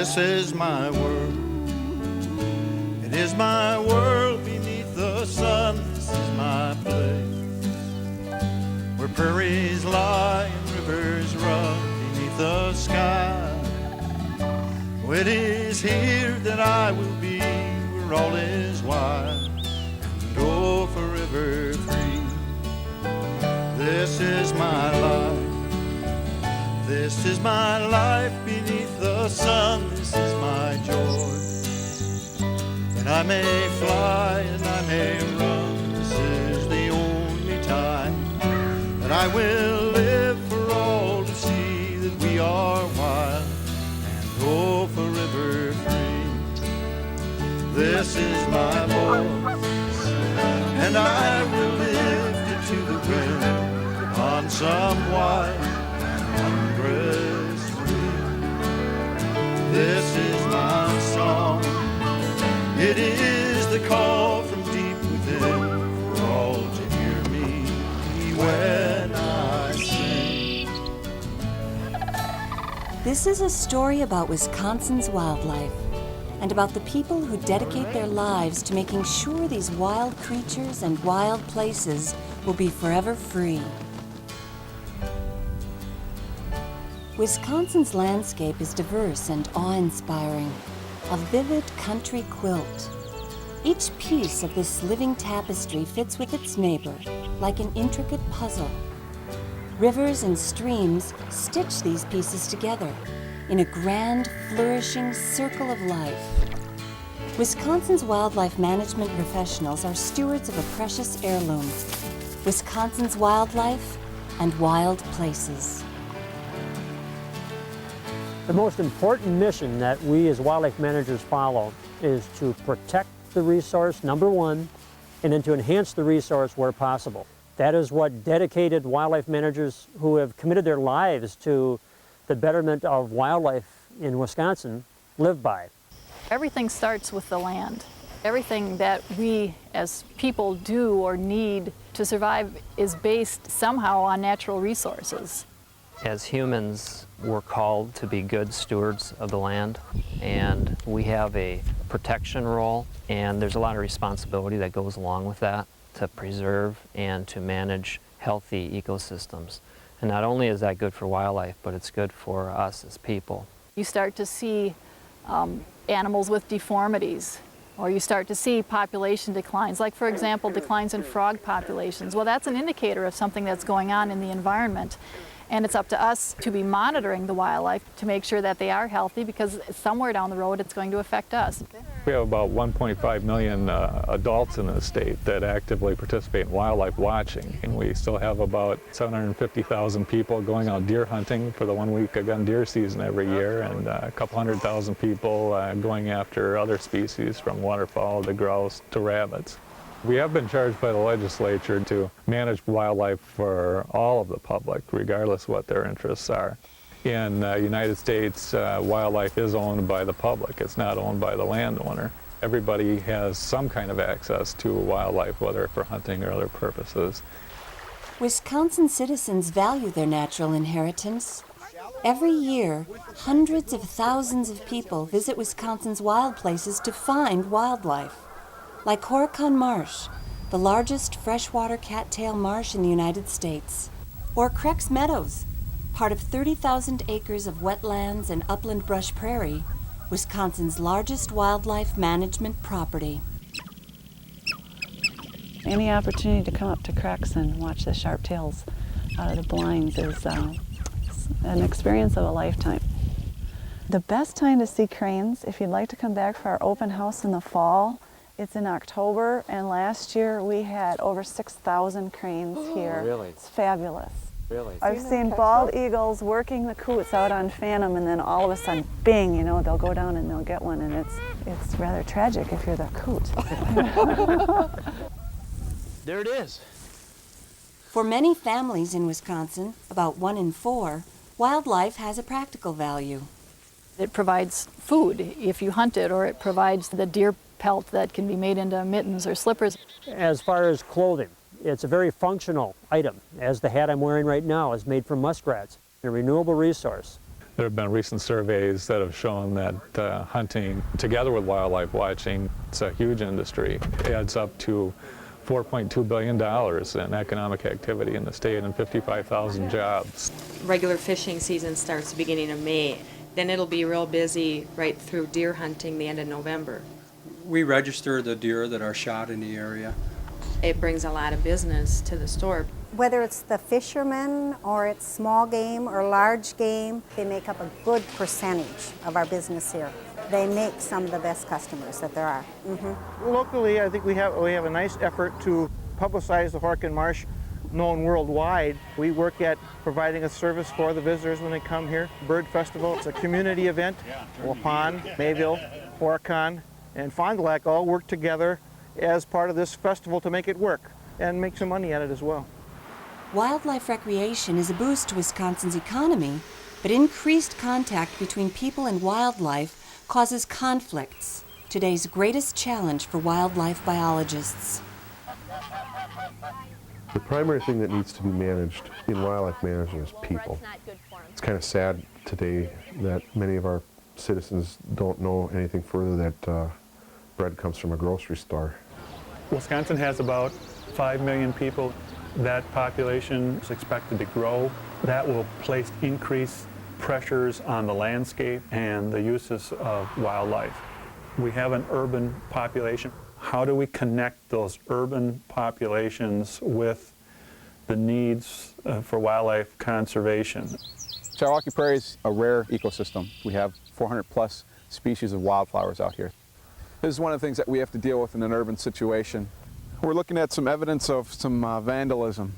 This is my world. It is my world beneath the sun. This is my place, where prairies lie and rivers run beneath the sky. Oh, it is here that I will be, where all is wide and oh, forever free. This is my life. This is my life beneath the sun. This is my joy. And I may fly and I may run. This is the only time that I will live for all to see that we are wild and oh, forever free. This is my voice, and I will lift it to the wind on some wide wondrous wind. This is my song. It is the call from deep within for all to hear me when I sing. This is a story about Wisconsin's wildlife and about the people who dedicate their lives to making sure these wild creatures and wild places will be forever free. Wisconsin's landscape is diverse and awe-inspiring, a vivid country quilt. Each piece of this living tapestry fits with its neighbor, like an intricate puzzle. Rivers and streams stitch these pieces together in a grand, flourishing circle of life. Wisconsin's wildlife management professionals are stewards of a precious heirloom, Wisconsin's wildlife and wild places. The most important mission that we as wildlife managers follow is to protect the resource, number one, and then to enhance the resource where possible. That is what dedicated wildlife managers who have committed their lives to the betterment of wildlife in Wisconsin live by. Everything starts with the land. Everything that we as people do or need to survive is based somehow on natural resources. As humans, we're called to be good stewards of the land, and we have a protection role, and there's a lot of responsibility that goes along with that to preserve and to manage healthy ecosystems. And not only is that good for wildlife, but it's good for us as people. You start to see animals with deformities, or you start to see population declines, like for example declines in frog populations. Well, that's an indicator of something that's going on in the environment. And it's up to us to be monitoring the wildlife to make sure that they are healthy, because somewhere down the road it's going to affect us. We have about 1.5 million adults in the state that actively participate in wildlife watching, and we still have about 750,000 people going out deer hunting for the 1 week of gun deer season every year, and a couple 100,000 people going after other species from waterfowl to grouse to rabbits. We have been charged by the legislature to manage wildlife for all of the public, regardless of what their interests are. In the United States, wildlife is owned by the public. It's not owned by the landowner. Everybody has some kind of access to wildlife, whether for hunting or other purposes. Wisconsin citizens value their natural inheritance. Every year, hundreds of thousands of people visit Wisconsin's wild places to find wildlife. Like Horicon Marsh, the largest freshwater cattail marsh in the United States. Or Creeks Meadows, part of 30,000 acres of wetlands and upland brush prairie, Wisconsin's largest wildlife management property. Any opportunity to come up to Creeks and watch the sharp tails out of the blinds is an experience of a lifetime. The best time to see cranes, if you'd like to come back for our open house in the fall, it's in October, and last year we had over 6,000 cranes here. Really? It's fabulous. Really? I've seen bald eagles working the coots out on Phantom, and then all of a sudden, bing, you know, they'll go down and they'll get one, and it's rather tragic if you're the coot. There it is. For many families in Wisconsin, about 1 in 4, wildlife has a practical value. It provides food if you hunt it, or it provides the deer pelt that can be made into mittens or slippers. As far as clothing, it's a very functional item, as the hat I'm wearing right now is made from muskrats, a renewable resource. There have been recent surveys that have shown that hunting, together with wildlife watching, it's a huge industry. It adds up to $4.2 billion in economic activity in the state and 55,000 jobs. Regular fishing season starts the beginning of May. Then it'll be real busy right through deer hunting the end of November. We register the deer that are shot in the area. It brings a lot of business to the store. Whether it's the fishermen or it's small game or large game, they make up a good percentage of our business here. They make some of the best customers that there are. Locally, I think we have a nice effort to publicize the Horkin Marsh, known worldwide. We work at providing a service for the visitors when they come here. Bird Festival, it's a community event. Waupun, Mayville, Horicon, and Fond du Lac all work together as part of this festival to make it work and make some money at it as well. Wildlife recreation is a boost to Wisconsin's economy, but increased contact between people and wildlife causes conflicts, today's greatest challenge for wildlife biologists. The primary thing that needs to be managed in wildlife management is people. It's kind of sad today that many of our citizens don't know anything further that bread comes from a grocery store. Wisconsin has about 5 million people. That population is expected to grow. That will place increased pressures on the landscape and the uses of wildlife. We have an urban population. How do we connect those urban populations with the needs for wildlife conservation? Chilwaukee Prairie is a rare ecosystem. We have 400 plus species of wildflowers out here. This is one of the things that we have to deal with in an urban situation. We're looking at some evidence of some vandalism,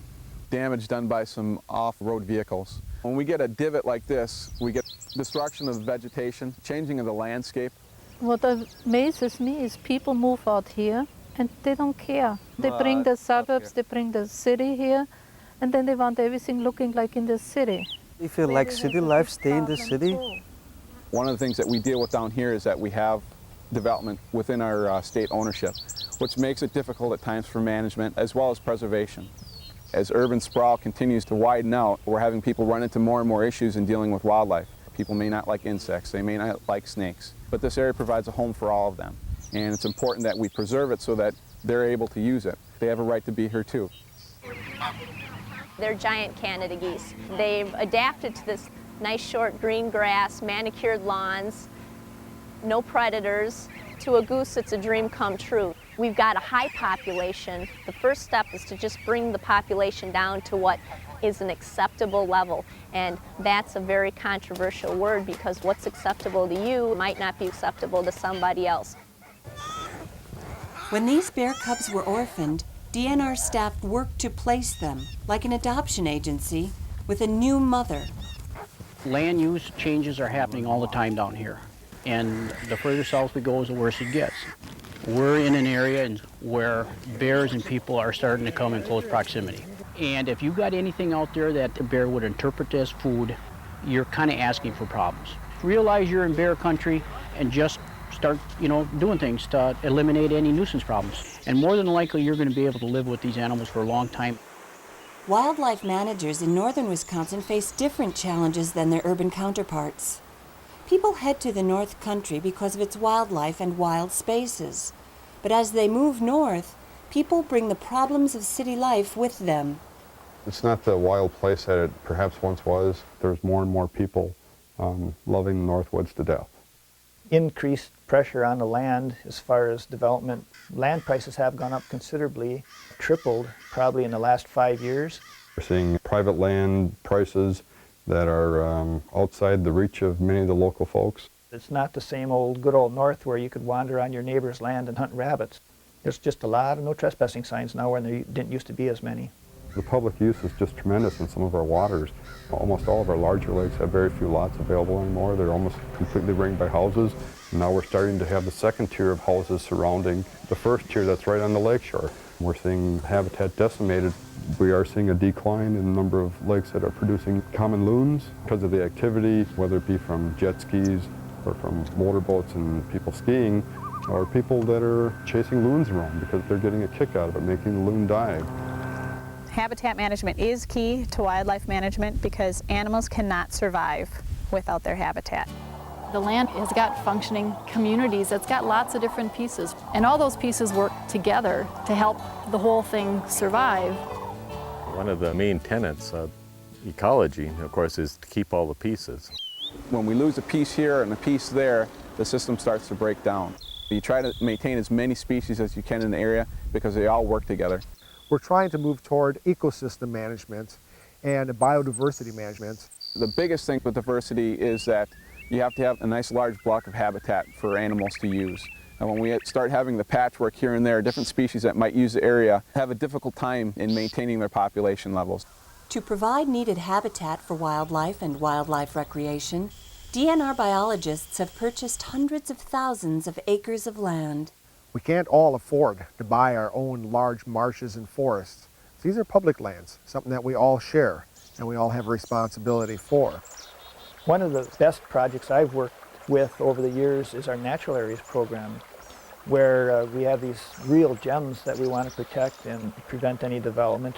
damage done by some off-road vehicles. When we get a divot like this, we get destruction of the vegetation, changing of the landscape. What amazes me is people move out here and they don't care. They bring the suburbs, they bring the city here, and then they want everything looking like in the city. They feel like city life, stay in the city. One of the things that we deal with down here is that we have development within our state ownership, which makes it difficult at times for management as well as preservation. As urban sprawl continues to widen out, we're having people run into more and more issues in dealing with wildlife. People may not like insects, they may not like snakes, but this area provides a home for all of them. And it's important that we preserve it so that they're able to use it. They have a right to be here too. They're giant Canada geese. They've adapted to this nice short green grass, manicured lawns, no predators. To a goose, it's a dream come true. We've got a high population. The first step is to just bring the population down to what is an acceptable level. And that's a very controversial word because what's acceptable to you might not be acceptable to somebody else. When these bear cubs were orphaned, DNR staff worked to place them, like an adoption agency, with a new mother. Land use changes are happening all the time down here. And the further south we go, the worse it gets. We're in an area where bears and people are starting to come in close proximity. And if you've got anything out there that the bear would interpret as food, you're kind of asking for problems. Realize you're in bear country and just start, doing things to eliminate any nuisance problems. And more than likely, you're going to be able to live with these animals for a long time. Wildlife managers in northern Wisconsin face different challenges than their urban counterparts. People head to the North Country because of its wildlife and wild spaces. But as they move north, people bring the problems of city life with them. It's not the wild place that it perhaps once was. There's more and more people loving the Northwoods to death. Increased pressure on the land as far as development. Land prices have gone up considerably, tripled probably in the last 5 years. We're seeing private land prices that are outside the reach of many of the local folks. It's not the same old good old north where you could wander on your neighbor's land and hunt rabbits. There's just a lot of no trespassing signs now where there didn't used to be as many. The public use is just tremendous in some of our waters. Almost all of our larger lakes have very few lots available anymore. They're almost completely ringed by houses. And now we're starting to have the second tier of houses surrounding the first tier that's right on the lakeshore. We're seeing habitat decimated. We are seeing a decline in the number of lakes that are producing common loons because of the activity, whether it be from jet skis or from motorboats and people skiing, or people that are chasing loons around because they're getting a kick out of it, making the loon dive. Habitat management is key to wildlife management because animals cannot survive without their habitat. The land has got functioning communities. It's got lots of different pieces, and all those pieces work together to help the whole thing survive. One of the main tenets of ecology, of course, is to keep all the pieces. When we lose a piece here and a piece there, the system starts to break down. You try to maintain as many species as you can in the area because they all work together. We're trying to move toward ecosystem management and biodiversity management. The biggest thing with diversity is that you have to have a nice large block of habitat for animals to use. And when we start having the patchwork here and there, different species that might use the area have a difficult time in maintaining their population levels. To provide needed habitat for wildlife and wildlife recreation, DNR biologists have purchased hundreds of thousands of acres of land. We can't all afford to buy our own large marshes and forests. These are public lands, something that we all share and we all have a responsibility for. One of the best projects I've worked with over the years is our Natural Areas program, where we have these real gems that we want to protect and prevent any development.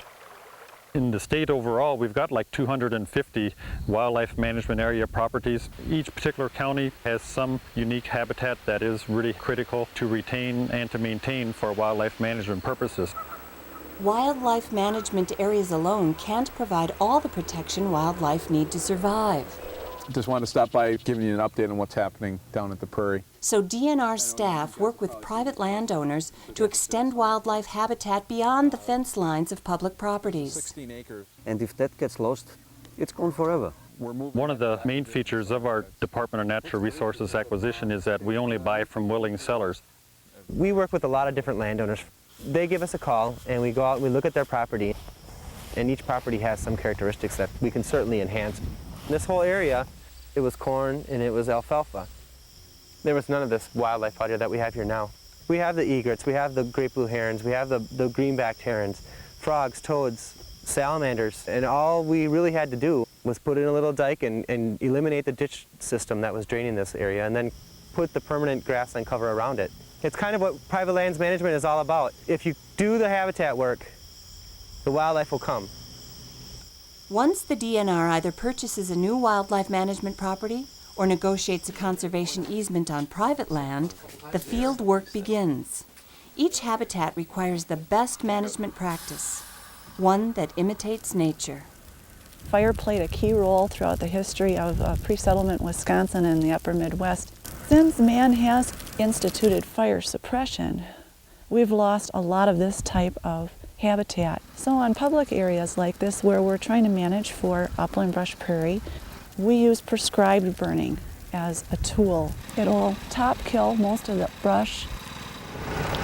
In the state overall, we've got like 250 wildlife management area properties. Each particular county has some unique habitat that is really critical to retain and to maintain for wildlife management purposes. Wildlife management areas alone can't provide all the protection wildlife need to survive. Just wanted to stop by giving you an update on what's happening down at the prairie. So DNR staff work with private landowners to extend wildlife habitat beyond the fence lines of public properties. 16 acres. And if that gets lost, it's gone forever. One of the main features of our Department of Natural Resources acquisition is that we only buy from willing sellers. We work with a lot of different landowners. They give us a call and we go out and we look at their property, and each property has some characteristics that we can certainly enhance. This whole area, it was corn and it was alfalfa. There was none of this wildlife out here that we have here now. We have the egrets, we have the great blue herons, we have the green-backed herons, frogs, toads, salamanders, and all we really had to do was put in a little dike and eliminate the ditch system that was draining this area, and then put the permanent grassland cover around it. It's kind of what private lands management is all about. If you do the habitat work, the wildlife will come. Once the DNR either purchases a new wildlife management property or negotiates a conservation easement on private land, the field work begins. Each habitat requires the best management practice, one that imitates nature. Fire played a key role throughout the history of pre-settlement Wisconsin and the upper Midwest. Since man has instituted fire suppression, we've lost a lot of this type of habitat. So on public areas like this where we're trying to manage for upland brush prairie, we use prescribed burning as a tool. It'll top kill most of the brush.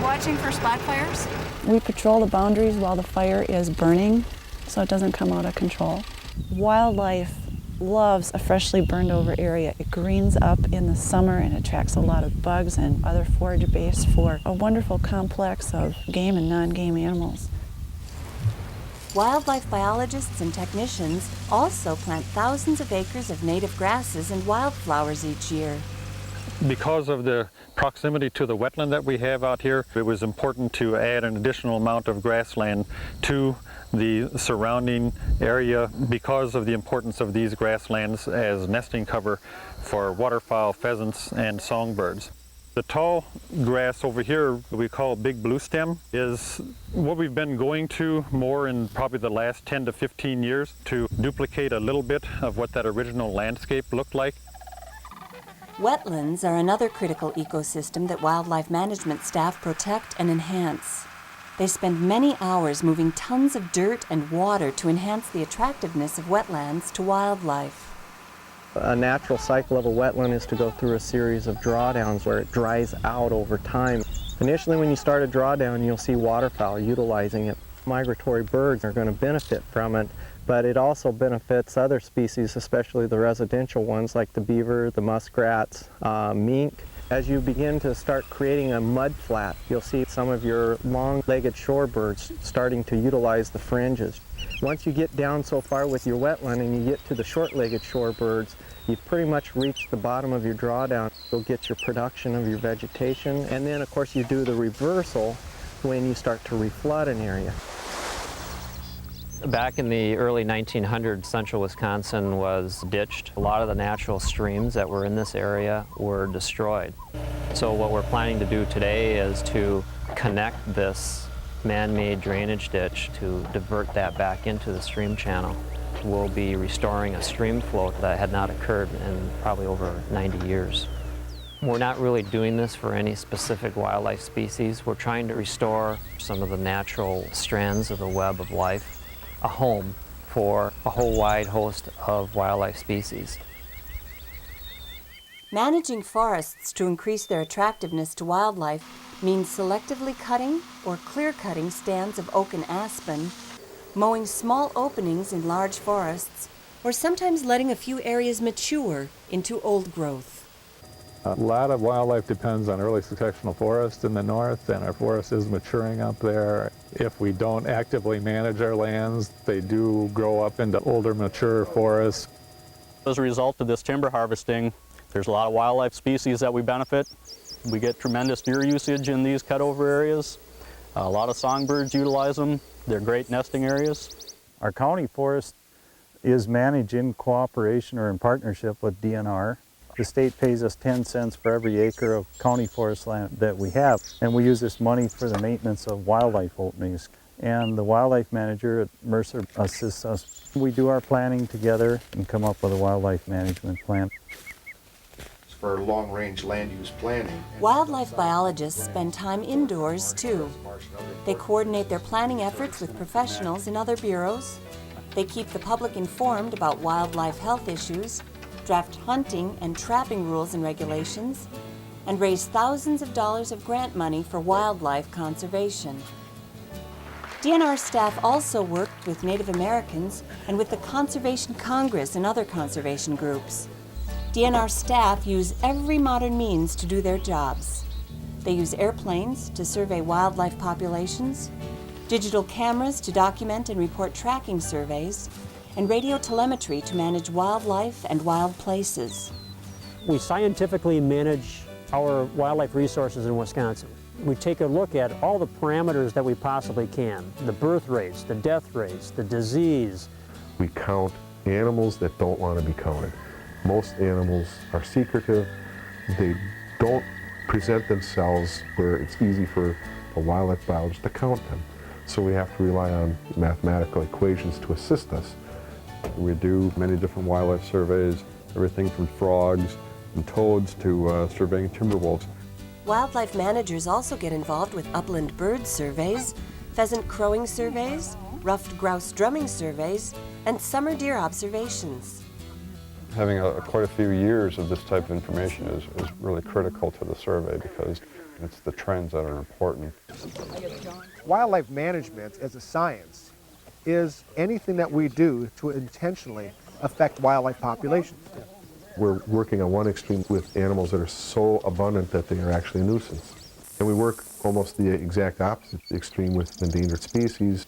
Watching for spot fires? We patrol the boundaries while the fire is burning so it doesn't come out of control. Wildlife loves a freshly burned over area. It greens up in the summer and attracts a lot of bugs and other forage base for a wonderful complex of game and non-game animals. Wildlife biologists and technicians also plant thousands of acres of native grasses and wildflowers each year. Because of the proximity to the wetland that we have out here, it was important to add an additional amount of grassland to the surrounding area because of the importance of these grasslands as nesting cover for waterfowl, pheasants, and songbirds. The tall grass over here we call big blue stem is what we've been going to more in probably the last 10 to 15 years to duplicate a little bit of what that original landscape looked like. Wetlands are another critical ecosystem that wildlife management staff protect and enhance. They spend many hours moving tons of dirt and water to enhance the attractiveness of wetlands to wildlife. A natural cycle of a wetland is to go through a series of drawdowns where it dries out over time. Initially, when you start a drawdown, you'll see waterfowl utilizing it. Migratory birds are going to benefit from it, but it also benefits other species, especially the residential ones like the beaver, the muskrats, mink. As you begin to start creating a mud flat, you'll see some of your long-legged shorebirds starting to utilize the fringes. Once you get down so far with your wetland and you get to the short-legged shorebirds, you've pretty much reached the bottom of your drawdown. You'll get your production of your vegetation, and then of course you do the reversal when you start to reflood an area. Back in the early 1900s, central Wisconsin was ditched. A lot of the natural streams that were in this area were destroyed. So what we're planning to do today is to connect this man-made drainage ditch to divert that back into the stream channel. We'll be restoring a stream flow that had not occurred in probably over 90 years. We're not really doing this for any specific wildlife species. We're trying to restore some of the natural strands of the web of life, a home for a whole wide host of wildlife species. Managing forests to increase their attractiveness to wildlife means selectively cutting or clear-cutting stands of oak and aspen, mowing small openings in large forests, or sometimes letting a few areas mature into old growth. A lot of wildlife depends on early successional forest in the north, and our forest is maturing up there. If we don't actively manage our lands, they do grow up into older, mature forests. As a result of this timber harvesting, there's a lot of wildlife species that we benefit. We get tremendous deer usage in these cutover areas. A lot of songbirds utilize them. They're great nesting areas. Our county forest is managed in cooperation or in partnership with DNR. The state pays us 10 cents for every acre of county forest land that we have, and we use this money for the maintenance of wildlife openings. And the wildlife manager at Mercer assists us. We do our planning together and come up with a wildlife management plan. For long-range land use planning. Wildlife biologists spend time indoors, too. They coordinate their planning efforts with professionals in other bureaus. They keep the public informed about wildlife health issues, draft hunting and trapping rules and regulations, and raise thousands of dollars of grant money for wildlife conservation. DNR staff also worked with Native Americans and with the Conservation Congress and other conservation groups. DNR staff use every modern means to do their jobs. They use airplanes to survey wildlife populations, digital cameras to document and report tracking surveys, and radio telemetry to manage wildlife and wild places. We scientifically manage our wildlife resources in Wisconsin. We take a look at all the parameters that we possibly can, the birth rates, the death rates, the disease. We count animals that don't want to be counted. Most animals are secretive. They don't present themselves where it's easy for a wildlife biologist to count them. So we have to rely on mathematical equations to assist us. We do many different wildlife surveys, everything from frogs and toads to surveying timber wolves. Wildlife managers also get involved with upland bird surveys, pheasant crowing surveys, ruffed grouse drumming surveys, and summer deer observations. Having quite a few years of this type of information is really critical to the survey because it's the trends that are important. Wildlife management as a science is anything that we do to intentionally affect wildlife populations. We're working on one extreme with animals that are so abundant that they are actually a nuisance. And we work almost the exact opposite extreme with endangered species.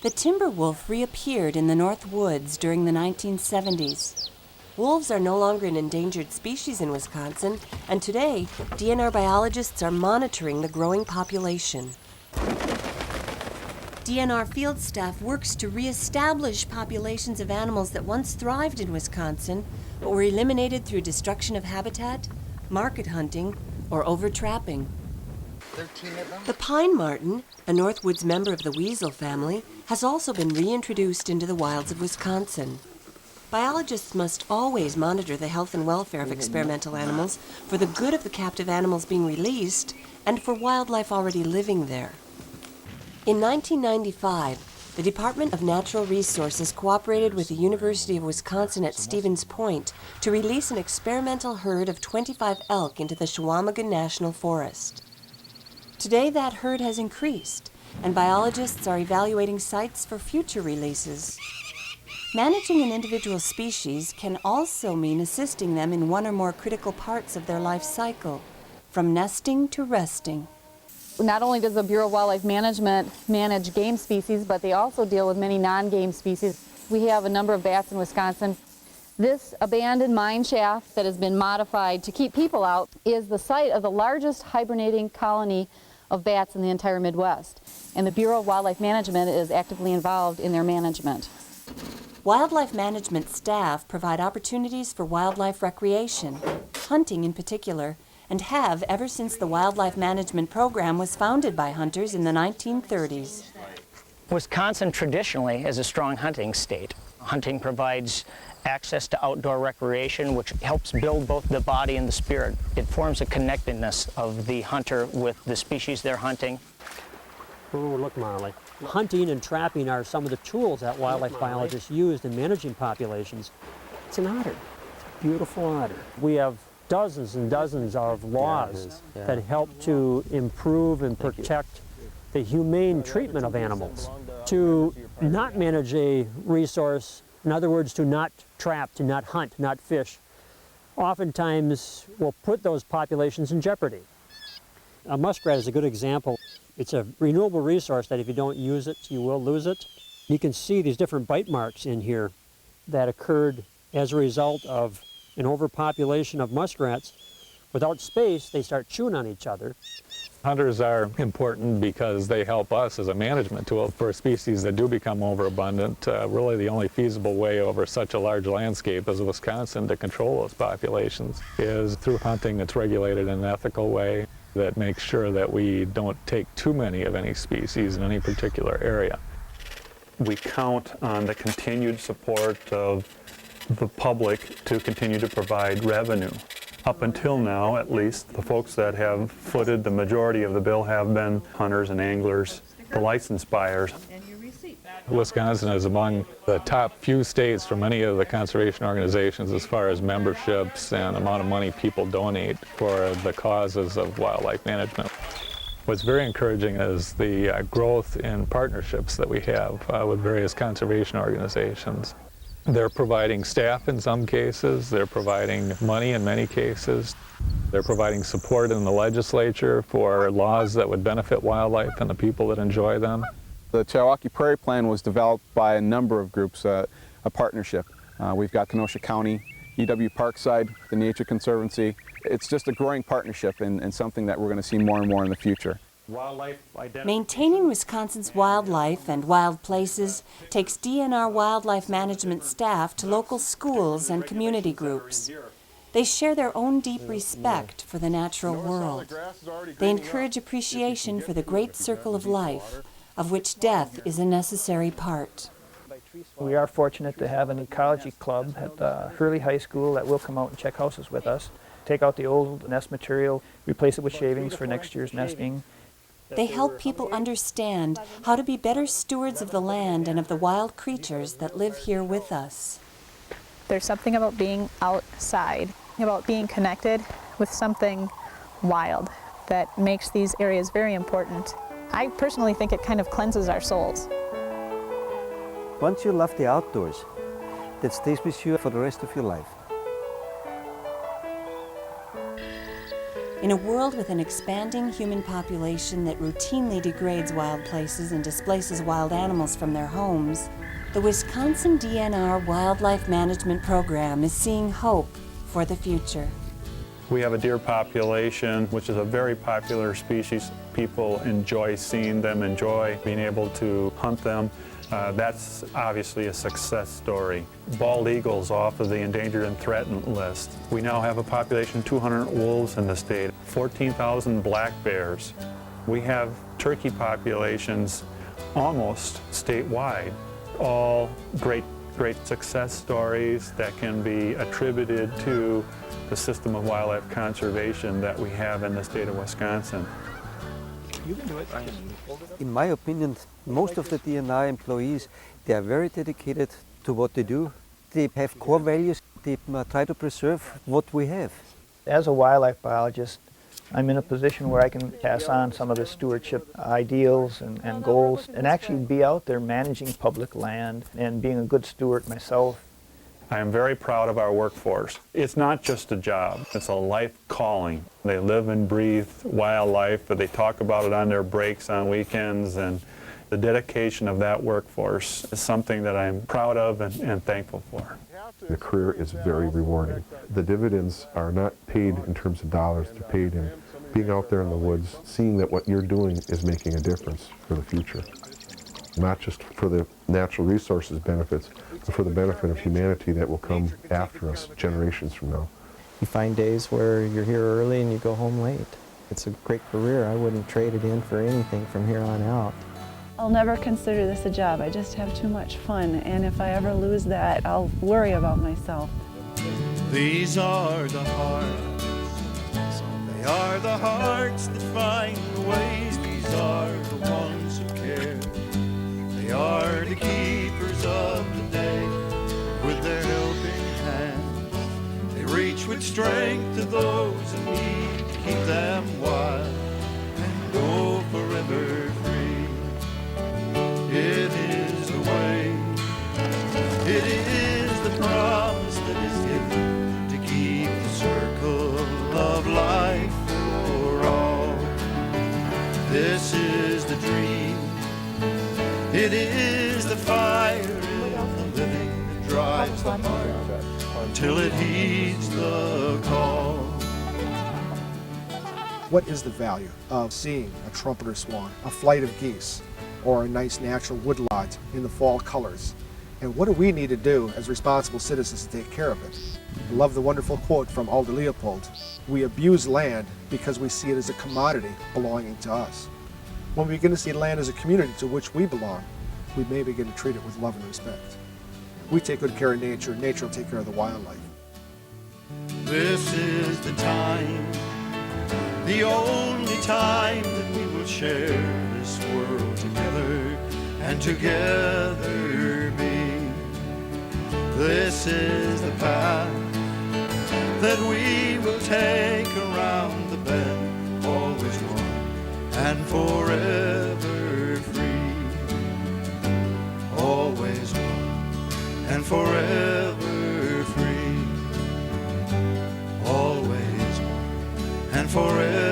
The timber wolf reappeared in the North Woods during the 1970s. Wolves are no longer an endangered species in Wisconsin, and today, DNR biologists are monitoring the growing population. DNR field staff works to reestablish populations of animals that once thrived in Wisconsin, but were eliminated through destruction of habitat, market hunting, or overtrapping. 13 of them? The pine marten, a Northwoods member of the weasel family, has also been reintroduced into the wilds of Wisconsin. Biologists must always monitor the health and welfare of experimental animals for the good of the captive animals being released and for wildlife already living there. In 1995, the Department of Natural Resources cooperated with the University of Wisconsin at Stevens Point to release an experimental herd of 25 elk into the Chequamegon National Forest. Today, that herd has increased, and biologists are evaluating sites for future releases. Managing an individual species can also mean assisting them in one or more critical parts of their life cycle, from nesting to resting. Not only does the Bureau of Wildlife Management manage game species, but they also deal with many non-game species. We have a number of bats in Wisconsin. This abandoned mine shaft that has been modified to keep people out is the site of the largest hibernating colony of bats in the entire Midwest. And the Bureau of Wildlife Management is actively involved in their management. Wildlife management staff provide opportunities for wildlife recreation, hunting in particular, and have ever since the Wildlife Management Program was founded by hunters in the 1930s. Wisconsin traditionally is a strong hunting state. Hunting provides access to outdoor recreation, which helps build both the body and the spirit. It forms a connectedness of the hunter with the species they're hunting. Oh, look, Molly. Hunting and trapping are some of the tools that wildlife biologists use in managing populations. It's an otter. It's a beautiful otter. We have dozens and dozens of laws that help to improve and protect the humane treatment of animals. To not manage a resource, in other words, to not trap, to not hunt, not fish, oftentimes will put those populations in jeopardy. A muskrat is a good example. It's a renewable resource that if you don't use it, you will lose it. You can see these different bite marks in here that occurred as a result of an overpopulation of muskrats. Without space, they start chewing on each other. Hunters are important because they help us as a management tool for species that do become overabundant. Really the only feasible way over such a large landscape as Wisconsin to control those populations is through hunting that's regulated in an ethical way that makes sure that we don't take too many of any species in any particular area. We count on the continued support of the public to continue to provide revenue. Up until now, at least, the folks that have footed the majority of the bill have been hunters and anglers, the licensed buyers. Wisconsin is among the top few states for many of the conservation organizations as far as memberships and amount of money people donate for the causes of wildlife management. What's very encouraging is the growth in partnerships that we have with various conservation organizations. They're providing staff in some cases, they're providing money in many cases, they're providing support in the legislature for laws that would benefit wildlife and the people that enjoy them. The Chilwaukee Prairie Plan was developed by a number of groups, a partnership. We've got Kenosha County, EW Parkside, the Nature Conservancy. It's just a growing partnership and something that we're going to see more and more in the future. Maintaining Wisconsin's wildlife and wild places takes DNR wildlife management staff to local schools and community groups. They share their own deep respect for the natural world. They encourage appreciation for the great circle of life, of which death is a necessary part. We are fortunate to have an ecology club at Hurley High School that will come out and check houses with us, take out the old nest material, replace it with shavings for next year's nesting. They help people understand how to be better stewards of the land and of the wild creatures that live here with us. There's something about being outside, about being connected with something wild that makes these areas very important. I personally think it kind of cleanses our souls. Once you love the outdoors, that stays with you for the rest of your life. In a world with an expanding human population that routinely degrades wild places and displaces wild animals from their homes, the Wisconsin DNR Wildlife Management Program is seeing hope for the future. We have a deer population, which is a very popular species. People enjoy seeing them, enjoy being able to hunt them. That's obviously a success story. Bald eagles off of the endangered and threatened list. We now have a population of 200 wolves in the state, 14,000 black bears. We have turkey populations almost statewide. All great success stories that can be attributed to the system of wildlife conservation that we have in the state of Wisconsin. You can do it. In my opinion, most of the DNR employees, they are very dedicated to what they do. They have core values. They try to preserve what we have. As a wildlife biologist, I'm in a position where I can pass on some of the stewardship ideals and goals and actually be out there managing public land and being a good steward myself. I am very proud of our workforce. It's not just a job, it's a life calling. They live and breathe wildlife, but they talk about it on their breaks on weekends, and the dedication of that workforce is something that I'm proud of and thankful for. The career is very rewarding. The dividends are not paid in terms of dollars, they're paid in being out there in the woods, seeing that what you're doing is making a difference for the future. Not just for the natural resources benefits, but for the benefit of humanity that will come after us generations from now. You find days where you're here early and you go home late. It's a great career. I wouldn't trade it in for anything from here on out. I'll never consider this a job. I just have too much fun, and if I ever lose that, I'll worry about myself. These are the hearts, they are the hearts that find the ways. These are the ones who care. They are the keepers of the day with their helping hands. They reach with strength to those in need to keep them wild and go forever free. It is the way, it is the promise that is given to keep the circle of life for all. This is the dream, it is the fire in the living that drives the heart until it heeds the call. What is the value of seeing a trumpeter swan, a flight of geese, or a nice natural woodlot in the fall colors? And what do we need to do as responsible citizens to take care of it? I love the wonderful quote from Aldo Leopold: "We abuse land because we see it as a commodity belonging to us." When we begin to see land as a community to which we belong, we may begin to treat it with love and respect. We take good care of nature, and nature will take care of the wildlife. This is the time, the only time that we will share this world together and together be. This is the path that we will take around the bend, always one and forever free. Always one and forever free. Always one and forever.